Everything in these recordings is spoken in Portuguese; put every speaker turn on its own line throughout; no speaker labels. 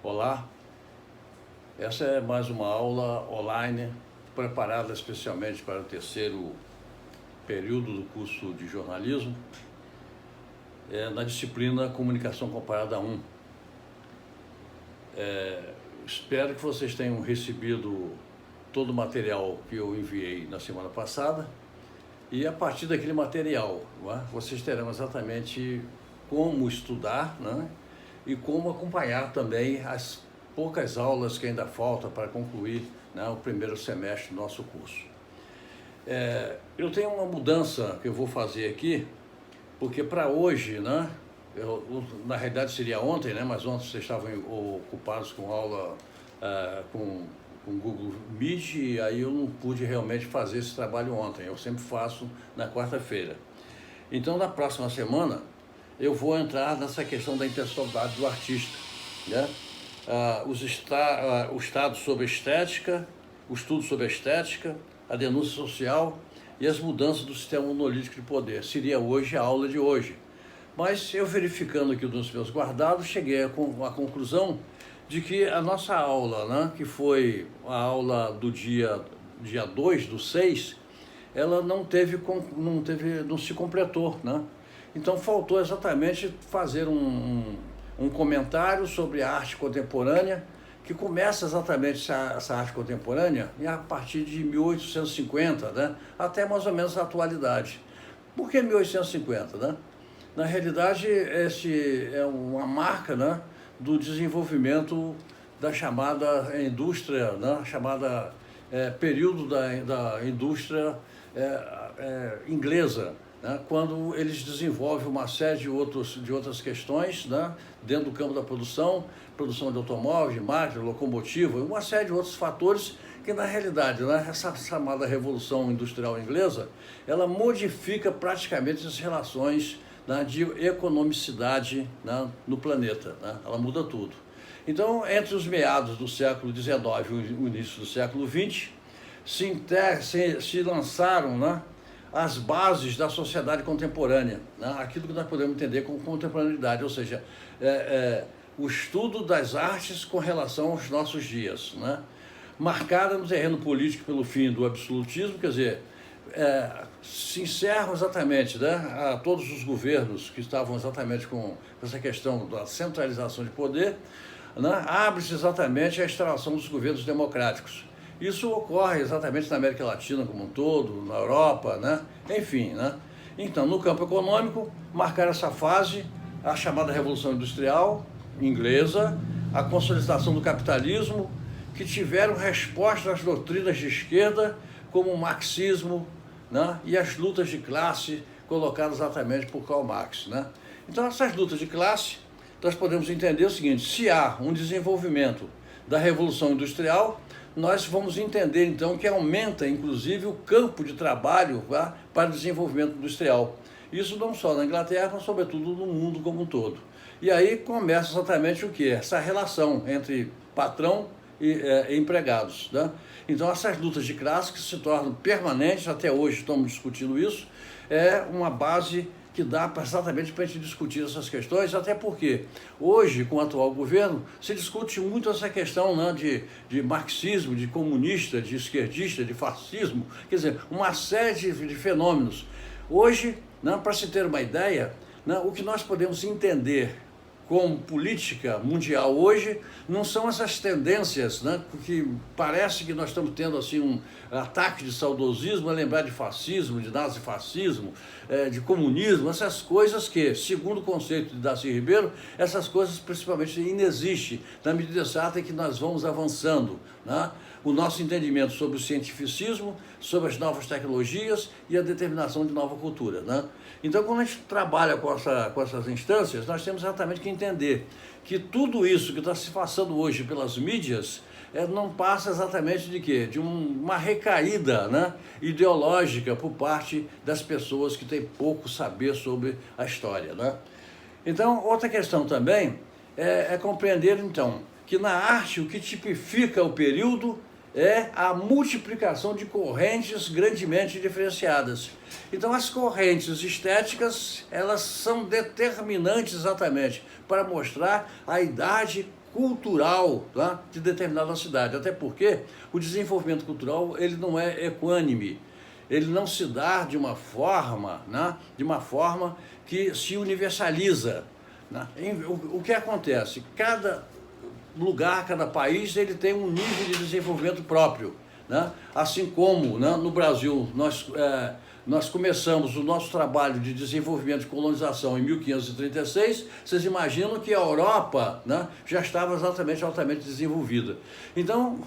Olá, essa é mais uma aula online preparada especialmente para o terceiro período do curso de jornalismo, na disciplina Comunicação Comparada 1. Espero que vocês tenham recebido todo o material que eu enviei na semana passada e a partir daquele material, vocês terão exatamente como estudar, e como acompanhar também as poucas aulas que ainda faltam para concluir o primeiro semestre do nosso curso. Eu tenho uma mudança que eu vou fazer aqui, porque para hoje, na realidade seria ontem, mas ontem vocês estavam ocupados com aula com Google Meet, e aí eu não pude realmente fazer esse trabalho ontem, eu sempre faço na quarta-feira. Então, na próxima semana, eu vou entrar nessa questão da impessoalidade do artista, o estado sobre a estética, o estudo sobre a estética, a denúncia social e as mudanças do sistema monolítico de poder. Seria hoje a aula de hoje. Mas eu verificando aqui nos meus guardados, cheguei à conclusão de que a nossa aula, que foi a aula do dia 2/6, ela não se completou, Então faltou exatamente fazer um comentário sobre a arte contemporânea, que começa exatamente essa arte contemporânea a partir de 1850, até mais ou menos a atualidade. Por que 1850? Na realidade, esse é uma marca do desenvolvimento da chamada indústria, chamada período da indústria inglesa, quando eles desenvolvem uma série de outras questões dentro do campo da produção de automóveis, de máquina, locomotiva, uma série de outros fatores que, na realidade, essa chamada Revolução Industrial Inglesa, ela modifica praticamente as relações de economicidade no planeta, ela muda tudo. Então, entre os meados do século XIX e o início do século XX, se lançaram as bases da sociedade contemporânea, aquilo que nós podemos entender como contemporaneidade, ou seja, o estudo das artes com relação aos nossos dias, marcada no terreno político pelo fim do absolutismo, quer dizer, se encerram exatamente a todos os governos que estavam exatamente com essa questão da centralização de poder, abre-se exatamente a instalação dos governos democráticos. Isso ocorre exatamente na América Latina como um todo, na Europa, enfim. Então, no campo econômico, marcar essa fase, a chamada Revolução Industrial Inglesa, a consolidação do capitalismo, que tiveram resposta às doutrinas de esquerda, como o marxismo, e as lutas de classe colocadas exatamente por Karl Marx. Então, essas lutas de classe, nós podemos entender o seguinte: se há um desenvolvimento da Revolução Industrial, nós vamos entender, então, que aumenta, inclusive, o campo de trabalho para o desenvolvimento industrial. Isso não só na Inglaterra, mas, sobretudo, no mundo como um todo. E aí começa exatamente o que? Essa relação entre patrão e empregados. Então, essas lutas de classe que se tornam permanentes, até hoje estamos discutindo isso, é uma base que dá exatamente para a gente discutir essas questões, até porque hoje, com o atual governo, se discute muito essa questão de marxismo, de comunista, de esquerdista, de fascismo, quer dizer, uma série de fenômenos. Hoje, para se ter uma ideia, o que nós podemos entender como política mundial hoje não são essas tendências, que parece que nós estamos tendo assim um ataque de saudosismo, a lembrar de fascismo, de nazifascismo, de comunismo, essas coisas que, segundo o conceito de Darcy Ribeiro, essas coisas principalmente inexistem, na medida exata em que nós vamos avançando, o nosso entendimento sobre o cientificismo, sobre as novas tecnologias e a determinação de nova cultura. Então, quando a gente trabalha com essas instâncias, nós temos exatamente que entender que tudo isso que está se passando hoje pelas mídias não passa exatamente de quê? De uma recaída ideológica por parte das pessoas que têm pouco saber sobre a história. Então, outra questão também é compreender, então, que na arte o que tipifica o período é a multiplicação de correntes grandemente diferenciadas. Então, as correntes estéticas, elas são determinantes exatamente para mostrar a idade cultural, tá, de determinada cidade. Até porque o desenvolvimento cultural ele não é equânime, ele não se dá de uma forma, né, que se universaliza. Né? O que acontece? Cada lugar, cada país, ele tem um nível de desenvolvimento próprio. Né? Assim como, né, no Brasil nós começamos o nosso trabalho de desenvolvimento e colonização em 1536, vocês imaginam que a Europa, né, já estava exatamente altamente desenvolvida. Então,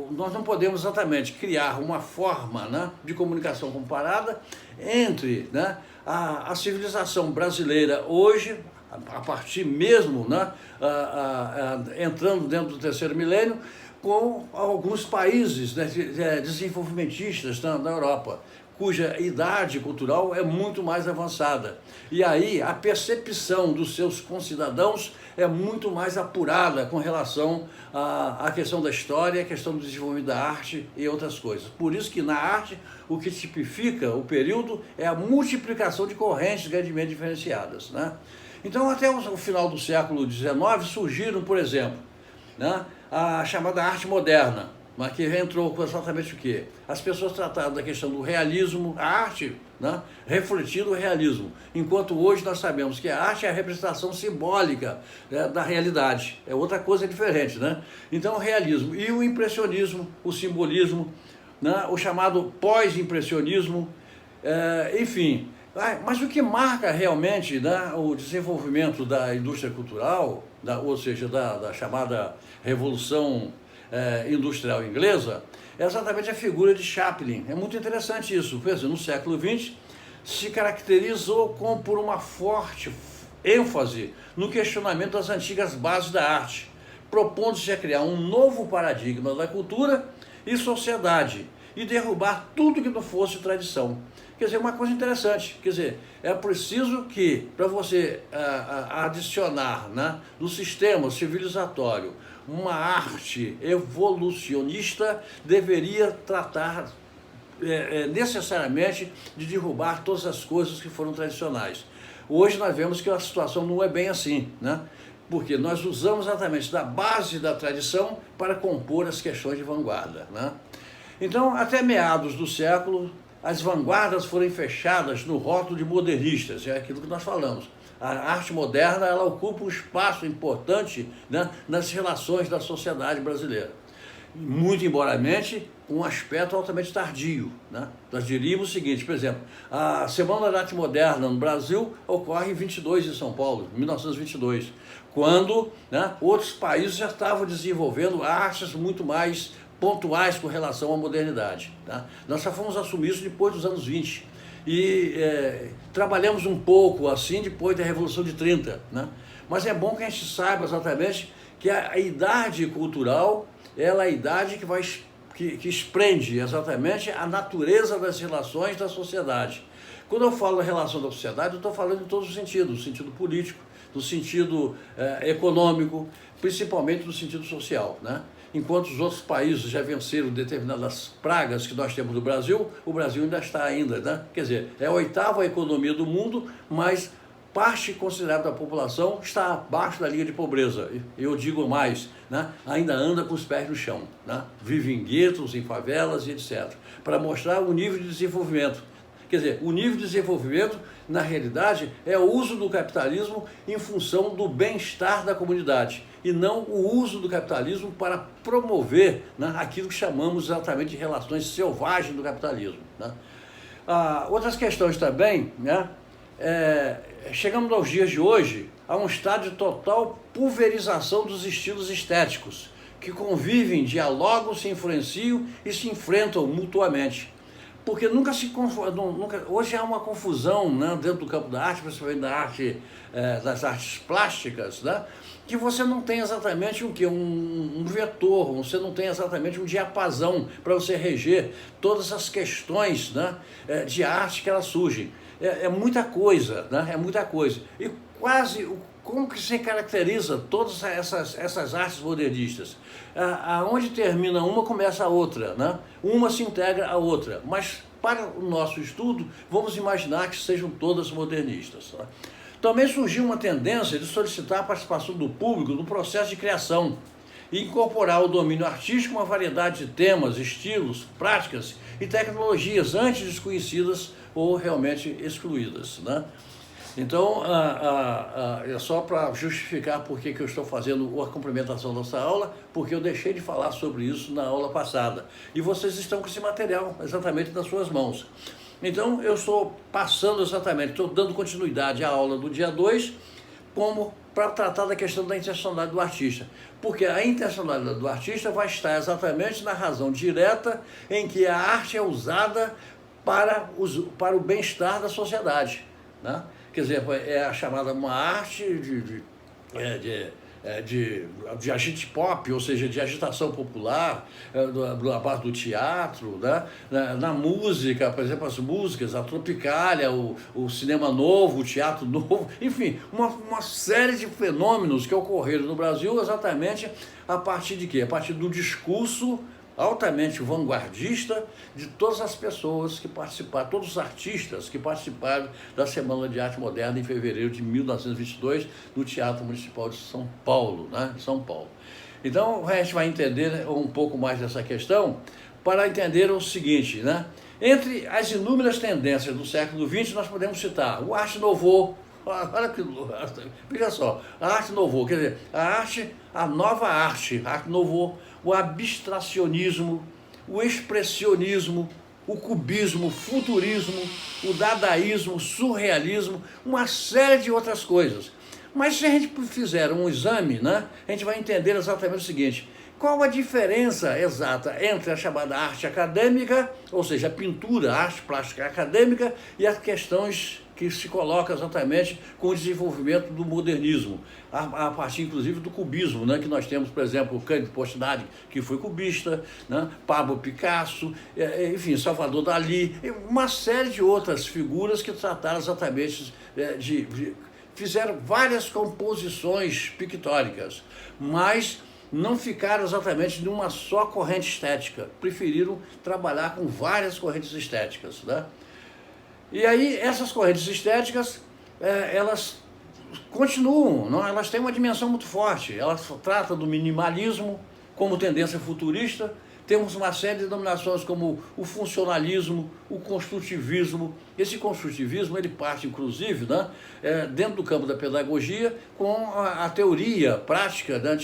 nós não podemos exatamente criar uma forma, né, de comunicação comparada entre, né, a civilização brasileira hoje, a partir mesmo, né, entrando dentro do terceiro milênio, com alguns países, né, desenvolvimentistas na Europa, cuja idade cultural é muito mais avançada. E aí a percepção dos seus concidadãos é muito mais apurada com relação à questão da história, a questão do desenvolvimento da arte e outras coisas. Por isso que na arte o que tipifica o período é a multiplicação de correntes grandemente diferenciadas. Né? Então até o final do século XIX surgiram, por exemplo, né, a chamada arte moderna, mas que entrou com exatamente o quê? As pessoas trataram da questão do realismo, a arte, né, refletindo o realismo, enquanto hoje nós sabemos que a arte é a representação simbólica, né, da realidade, é outra coisa diferente, né? Então o realismo e o impressionismo, o simbolismo, né, o chamado pós-impressionismo, enfim. Mas o que marca realmente, né, o desenvolvimento da indústria cultural, ou seja, da chamada Revolução Industrial Inglesa, é exatamente a figura de Chaplin. É muito interessante isso. Por exemplo, no século XX, se caracterizou por uma forte ênfase no questionamento das antigas bases da arte, propondo-se a criar um novo paradigma da cultura e sociedade e derrubar tudo que não fosse tradição. Quer dizer, uma coisa interessante, quer dizer, é preciso que, para você adicionar, né, no sistema civilizatório uma arte evolucionista, deveria tratar necessariamente de derrubar todas as coisas que foram tradicionais. Hoje nós vemos que a situação não é bem assim, né? Porque nós usamos exatamente da base da tradição para compor as questões de vanguarda, né? Então, até meados do século, as vanguardas foram fechadas no rótulo de modernistas, é aquilo que nós falamos. A arte moderna, ela ocupa um espaço importante, né, nas relações da sociedade brasileira. Muito emboramente, um aspecto altamente tardio, né? Nós diríamos o seguinte, por exemplo, a Semana da Arte Moderna no Brasil ocorre em 22 em São Paulo, 1922, quando, né, outros países já estavam desenvolvendo artes muito mais pontuais com relação à modernidade. Tá? Nós só fomos assumir isso depois dos anos 20 e trabalhamos um pouco assim depois da Revolução de 30. Né? Mas é bom que a gente saiba exatamente que a idade cultural ela é a idade que esprende exatamente a natureza das relações da sociedade. Quando eu falo da relação da sociedade, eu estou falando em todos os sentidos, no sentido político, no sentido econômico, principalmente no sentido social, né? Enquanto os outros países já venceram determinadas pragas que nós temos no Brasil, o Brasil ainda está ainda, né? Quer dizer, é a 8ª economia do mundo, mas parte considerável da população está abaixo da linha de pobreza. Eu digo mais, né? Ainda anda com os pés no chão, né? Vive em guetos, em favelas e etc. Para mostrar o nível de desenvolvimento. Quer dizer, o nível de desenvolvimento, na realidade, é o uso do capitalismo em função do bem-estar da comunidade e não o uso do capitalismo para promover, né, aquilo que chamamos exatamente de relações selvagens do capitalismo. Né? Outras questões também, né, chegamos aos dias de hoje a um estado de total pulverização dos estilos estéticos, que convivem, dialogam, se influenciam e se enfrentam mutuamente. Porque hoje há uma confusão, né, dentro do campo da arte, principalmente das artes plásticas, né, que você não tem exatamente um vetor, você não tem exatamente um diapasão para você reger todas as questões, né, de arte que elas surgem. É muita coisa, né, é muita coisa. E quase, como que se caracteriza todas essas artes modernistas? Aonde termina uma, começa a outra, né? Uma se integra à outra, mas para o nosso estudo, vamos imaginar que sejam todas modernistas. Tá? Também surgiu uma tendência de solicitar a participação do público no processo de criação e incorporar ao domínio artístico uma variedade de temas, estilos, práticas e tecnologias antes desconhecidas ou realmente excluídas, né? Então, é só para justificar por que eu estou fazendo a complementação dessa aula, porque eu deixei de falar sobre isso na aula passada. E vocês estão com esse material exatamente nas suas mãos. Então, eu estou passando exatamente, estou dando continuidade à aula do dia 2, como para tratar da questão da intencionalidade do artista. Porque a intencionalidade do artista vai estar exatamente na razão direta em que a arte é usada para o bem-estar da sociedade, né? Quer dizer, é a chamada uma arte de agite pop, ou seja, de agitação popular, da parte do teatro, né? Na música, por exemplo, as músicas, a Tropicália, o cinema novo, o teatro novo, enfim, uma série de fenômenos que ocorreram no Brasil exatamente a partir de quê? A partir do discurso altamente vanguardista de todas as pessoas que participaram, todos os artistas que participaram da Semana de Arte Moderna em fevereiro de 1922 no Teatro Municipal de São Paulo, né? São Paulo. Então a gente vai entender um pouco mais dessa questão para entender o seguinte, né? Entre as inúmeras tendências do século XX nós podemos citar o Arte Nouveau. Olha que, veja só, a Arte Nouveau, quer dizer, a nova arte, Arte Nouveau, o abstracionismo, o expressionismo, o cubismo, o futurismo, o dadaísmo, o surrealismo, uma série de outras coisas. Mas se a gente fizer um exame, né, a gente vai entender exatamente o seguinte: qual a diferença exata entre a chamada arte acadêmica, ou seja, a pintura, a arte plástica acadêmica, e as questões que se colocam exatamente com o desenvolvimento do modernismo, a partir inclusive do cubismo, né, que nós temos, por exemplo, o Cândido Portinari, que foi cubista, né, Pablo Picasso, enfim, Salvador Dalí, uma série de outras figuras que trataram exatamente fizeram várias composições pictóricas, mas não ficaram exatamente numa só corrente estética, preferiram trabalhar com várias correntes estéticas, né? E aí essas correntes estéticas, elas continuam, não? Elas têm uma dimensão muito forte, elas tratam do minimalismo como tendência futurista. Temos uma série de denominações como o funcionalismo, o construtivismo. Esse construtivismo ele parte, inclusive, né, dentro do campo da pedagogia, com a teoria prática, né,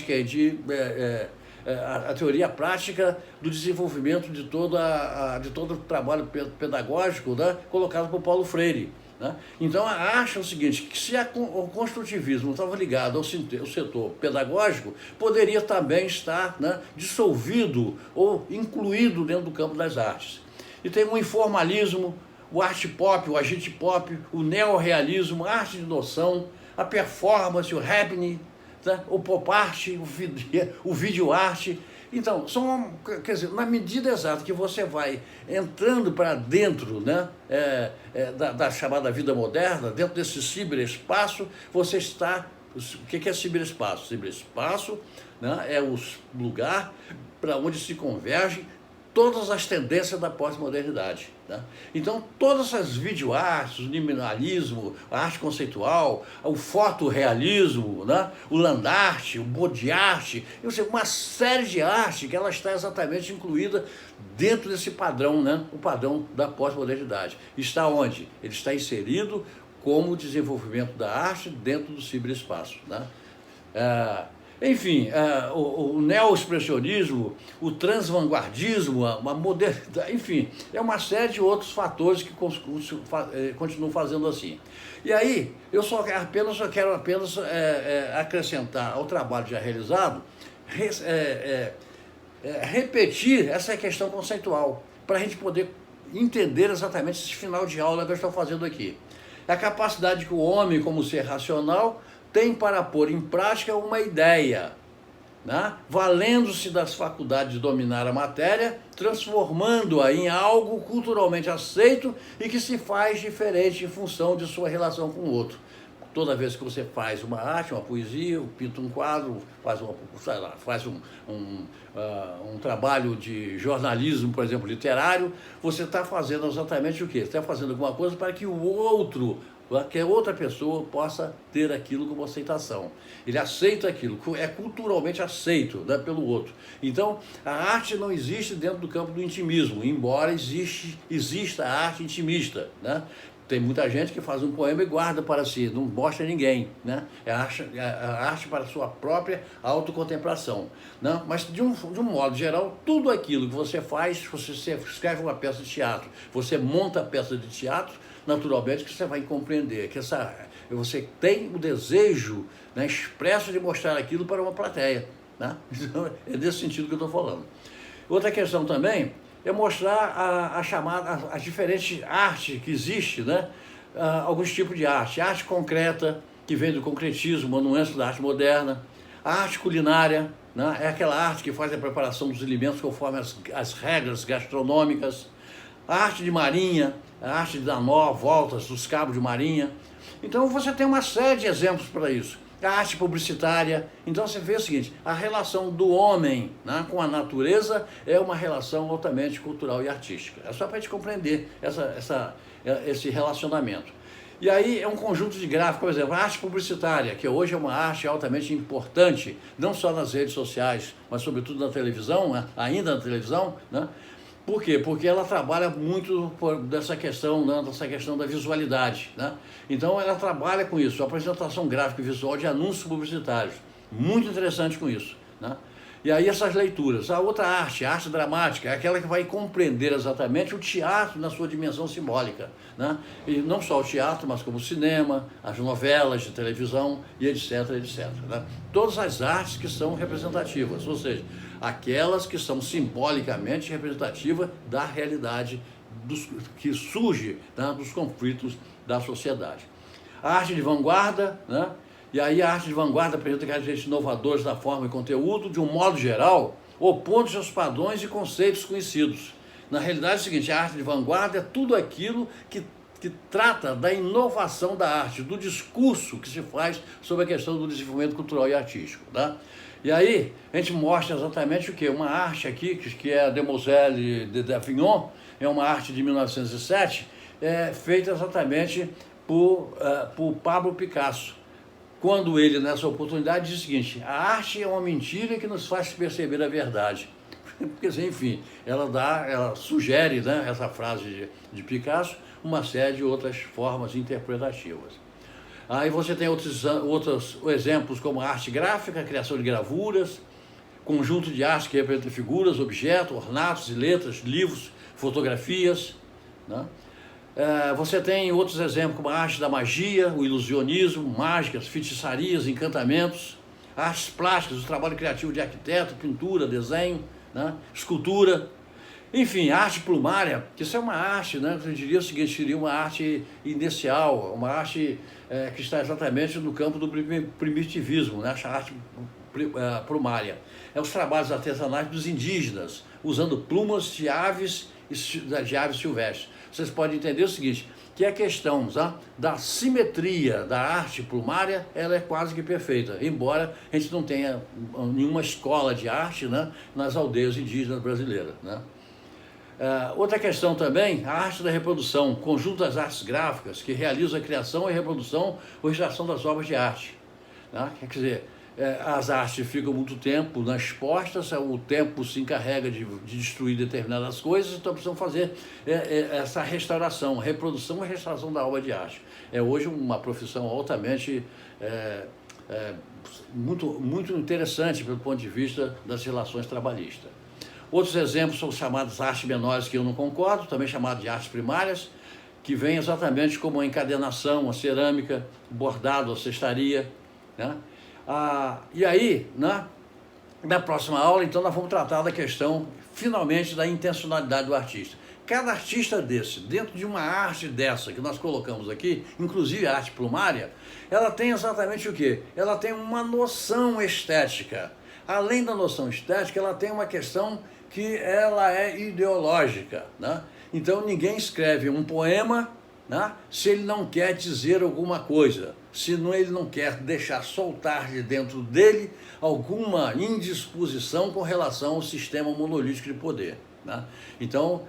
a teoria prática do desenvolvimento de todo o trabalho pedagógico, né, colocado por Paulo Freire, né? Então, acha o seguinte, que se o construtivismo estava ligado ao setor pedagógico, poderia também estar, né, dissolvido ou incluído dentro do campo das artes. E tem o informalismo, o arte pop, o agite pop, o neorrealismo, a arte de noção, a performance, o happening, né, o pop art, o vídeo arte. Então, quer dizer, na medida exata que você vai entrando para dentro, né, da chamada vida moderna, dentro desse ciberespaço, você está... O que é ciberespaço? Ciberespaço, né, é o lugar para onde se convergem todas as tendências da pós-modernidade, né? Então, todas essas videoartes, o minimalismo, a arte conceitual, o fotorrealismo, né? O land art, o body art, uma série de arte que ela está exatamente incluída dentro desse padrão, né? O padrão da pós-modernidade. Está onde? Ele está inserido como desenvolvimento da arte dentro do ciberespaço, né? Enfim, o neo-expressionismo, o transvanguardismo, a modernidade, enfim, é uma série de outros fatores que continuam fazendo assim. E aí, eu quero apenas acrescentar ao trabalho já realizado, repetir essa questão conceitual, para a gente poder entender exatamente esse final de aula que eu estou fazendo aqui. A capacidade que o homem, como ser racional, tem para pôr em prática uma ideia, né, valendo-se das faculdades de dominar a matéria, transformando-a em algo culturalmente aceito e que se faz diferente em função de sua relação com o outro. Toda vez que você faz uma arte, uma poesia, pinta um quadro, faz um trabalho de jornalismo, por exemplo, literário, você está fazendo exatamente o quê? Você está fazendo alguma coisa para que o outro que outra pessoa possa ter aquilo como aceitação. Ele aceita aquilo, é culturalmente aceito, né, pelo outro. Então, a arte não existe dentro do campo do intimismo, embora exista a arte intimista, né? Tem muita gente que faz um poema e guarda para si, não mostra a ninguém, né? É a arte para a sua própria autocontemplação, né? Mas de um modo geral, tudo aquilo que você faz, você escreve uma peça de teatro, você monta a peça de teatro, naturalmente que você vai compreender que você tem o desejo, né, expresso de mostrar aquilo para uma plateia, né? Então, é desse sentido que eu estou falando. Outra questão também é mostrar as diferentes artes que existe, né? Alguns tipos de arte. Arte concreta, que vem do concretismo, anuência da arte moderna. A arte culinária, né? É aquela arte que faz a preparação dos alimentos conforme as regras gastronômicas. A arte de marinha, a arte de dar nó, voltas dos cabos de marinha. Então você tem uma série de exemplos para isso. A arte publicitária. Então você vê o seguinte, a relação do homem, né, com a natureza é uma relação altamente cultural e artística. É só para a gente compreender esse relacionamento. E aí é um conjunto de gráficos, por exemplo, a arte publicitária, que hoje é uma arte altamente importante, não só nas redes sociais, mas sobretudo na televisão, né, ainda na televisão, né? Por quê? Porque ela trabalha muito dessa questão, né, da visualidade, né? Então ela trabalha com isso, a apresentação gráfica e visual de anúncios publicitários. Muito interessante com isso, né? E aí essas leituras. A outra arte, a arte dramática, é aquela que vai compreender exatamente o teatro na sua dimensão simbólica, né? E não só o teatro, mas como o cinema, as novelas de televisão e etc, etc, né? Todas as artes que são representativas, ou seja, aquelas que são simbolicamente representativas da realidade que surge, né, dos conflitos da sociedade. A arte de vanguarda, né? E aí a arte de vanguarda apresenta características inovadoras da forma e conteúdo, de um modo geral, opondo-se aos padrões e conceitos conhecidos. Na realidade é o seguinte, a arte de vanguarda é tudo aquilo que trata da inovação da arte, do discurso que se faz sobre a questão do desenvolvimento cultural e artístico, tá? E aí a gente mostra exatamente o que? Uma arte aqui, que é a Demoiselle de Avignon, é uma arte de 1907, feita exatamente por Pablo Picasso. Quando ele, nessa oportunidade, diz o seguinte, a arte é uma mentira que nos faz perceber a verdade. Porque, enfim, ela sugere, né, essa frase de Picasso, uma série de outras formas interpretativas. Aí você tem outros exemplos como a arte gráfica, a criação de gravuras, conjunto de arte que representa figuras, objetos, ornatos e letras, livros, fotografias, né? Você tem outros exemplos como a arte da magia, o ilusionismo, mágicas, feitiçarias, encantamentos, artes plásticas, o trabalho criativo de arquiteto, pintura, desenho, né, escultura, enfim, arte plumária, que isso é uma arte, né, eu diria o seguinte, seria uma arte inicial, uma arte que está exatamente no campo do primitivismo, né, essa arte plumária. É os trabalhos artesanais dos indígenas, usando plumas de aves silvestres. Vocês podem entender o seguinte, que a questão da simetria da arte plumária, ela é quase que perfeita, embora a gente não tenha nenhuma escola de arte, né, nas aldeias indígenas brasileiras, né? Outra questão também, a arte da reprodução, conjunto das artes gráficas, que realiza a criação e reprodução ou extração das obras de arte, né? Quer dizer, as artes ficam muito tempo expostas, o tempo se encarrega de destruir determinadas coisas, então precisam fazer essa restauração, reprodução e restauração da obra de arte. É hoje uma profissão altamente, muito interessante pelo ponto de vista das relações trabalhistas. Outros exemplos são chamadas artes menores, que eu não concordo, também chamadas de artes primárias, que vêm exatamente como a encadernação, a cerâmica, o bordado, a cestaria, né? E aí, né, na próxima aula, então, nós vamos tratar da questão, finalmente, da intencionalidade do artista. Cada artista desse, dentro de uma arte dessa que nós colocamos aqui, inclusive a arte plumária, ela tem exatamente o quê? Ela tem uma noção estética. Além da noção estética, ela tem uma questão que ela é ideológica, né? Então, ninguém escreve um poema né, se ele não quer dizer alguma coisa, se não, ele não quer deixar soltar de dentro dele alguma indisposição com relação ao sistema monolítico de poder. Né? Então,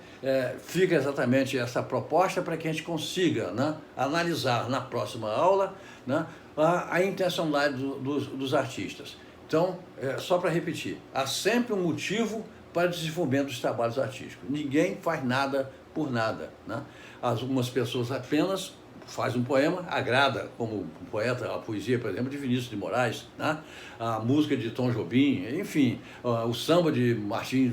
fica exatamente essa proposta para que a gente consiga, né, analisar na próxima aula, né, a intencionalidade dos artistas. Então, só para repetir, há sempre um motivo para o desenvolvimento dos trabalhos artísticos. Ninguém faz nada por nada. Né? Algumas pessoas apenas fazem um poema, agrada, como um poeta, a poesia, por exemplo, de Vinícius de Moraes, né? A música de Tom Jobim, enfim, o samba de Martim,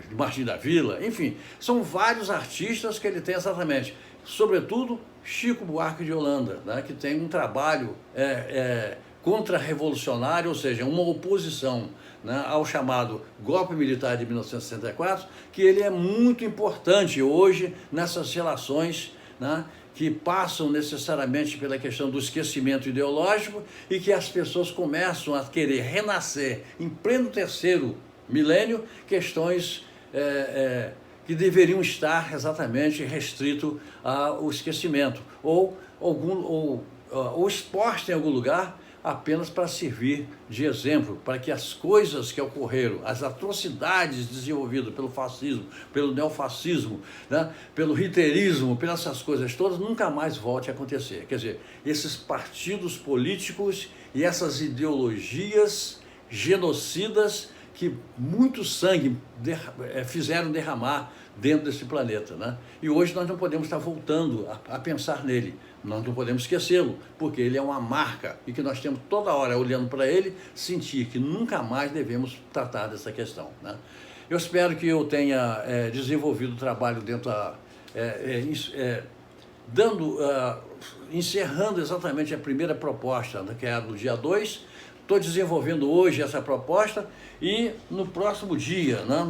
de Martim da Vila, enfim, são vários artistas que ele tem exatamente, sobretudo Chico Buarque de Holanda, né? Que tem um trabalho contra-revolucionário, ou seja, uma oposição, né, ao chamado golpe militar de 1964, que ele é muito importante hoje nessas relações, né, que passam necessariamente pela questão do esquecimento ideológico e que as pessoas começam a querer renascer em pleno terceiro milênio questões que deveriam estar exatamente restrito ao esquecimento ou exposto em algum lugar apenas para servir de exemplo, para que as coisas que ocorreram, as atrocidades desenvolvidas pelo fascismo, pelo neofascismo, né, pelo hitlerismo, pelas essas coisas todas, nunca mais volte a acontecer. Quer dizer, esses partidos políticos e essas ideologias genocidas que muito sangue fizeram derramar dentro desse planeta, né? E hoje nós não podemos estar voltando a pensar nele, nós não podemos esquecê-lo, porque ele é uma marca e que nós temos toda hora, olhando para ele, sentir que nunca mais devemos tratar dessa questão, né? Eu espero que eu tenha desenvolvido o trabalho dentro encerrando exatamente a primeira proposta, que é a do dia 2, estou desenvolvendo hoje essa proposta e no próximo dia, né,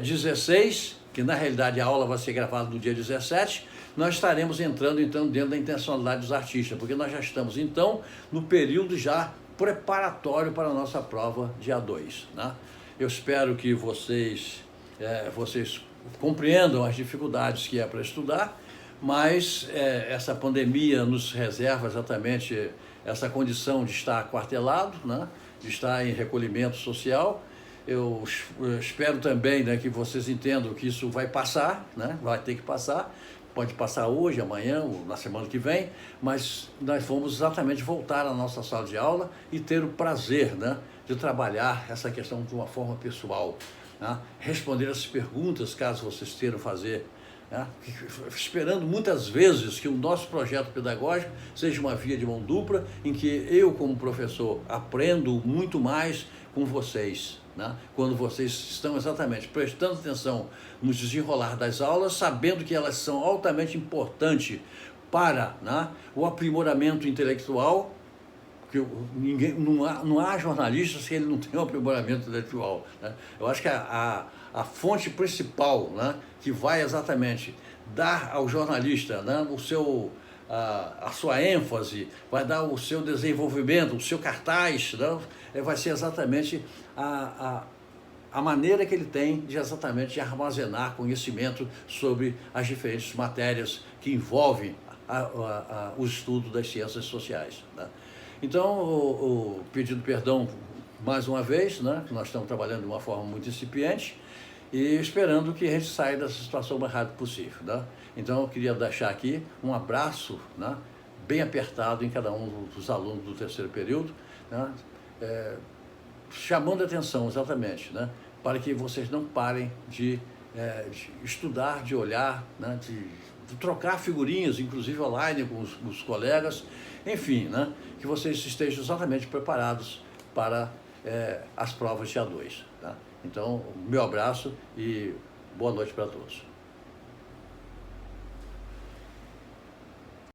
16, que na realidade a aula vai ser gravada no dia 17, nós estaremos entrando então dentro da intencionalidade dos artistas, porque nós já estamos então no período já preparatório para a nossa prova dia 2. Né? Eu espero que vocês compreendam as dificuldades que é para estudar, mas essa pandemia nos reserva exatamente essa condição de estar aquartelado, né? De estar em recolhimento social. Eu espero também, né, que vocês entendam que isso vai passar, né? Vai ter que passar, pode passar hoje, amanhã, ou na semana que vem, mas nós vamos exatamente voltar à nossa sala de aula e ter o prazer, né, de trabalhar essa questão de uma forma pessoal, né? Responder as perguntas, caso vocês queiram fazer, né? Esperando muitas vezes que o nosso projeto pedagógico seja uma via de mão dupla, em que eu, como professor, aprendo muito mais com vocês, né? Quando vocês estão exatamente prestando atenção no desenrolar das aulas, sabendo que elas são altamente importantes para, né, o aprimoramento intelectual, que não há jornalista se ele não tem um aprimoramento intelectual, né? Eu acho que a fonte principal, né, que vai exatamente dar ao jornalista, né, a sua ênfase, vai dar o seu desenvolvimento, o seu cartaz, né, vai ser exatamente a maneira que ele tem de exatamente armazenar conhecimento sobre as diferentes matérias que envolvem o estudo das ciências sociais, né? Então, pedindo perdão mais uma vez, né, nós estamos trabalhando de uma forma muito incipiente e esperando que a gente saia dessa situação o mais rápido possível, né? Então, eu queria deixar aqui um abraço, né, bem apertado em cada um dos alunos do terceiro período, né, chamando a atenção exatamente, né, para que vocês não parem de estudar, de olhar, né, de trocar figurinhas, inclusive online com os colegas, enfim, né, que vocês estejam exatamente preparados para as provas de A2. Tá? Então, meu abraço e boa noite para todos.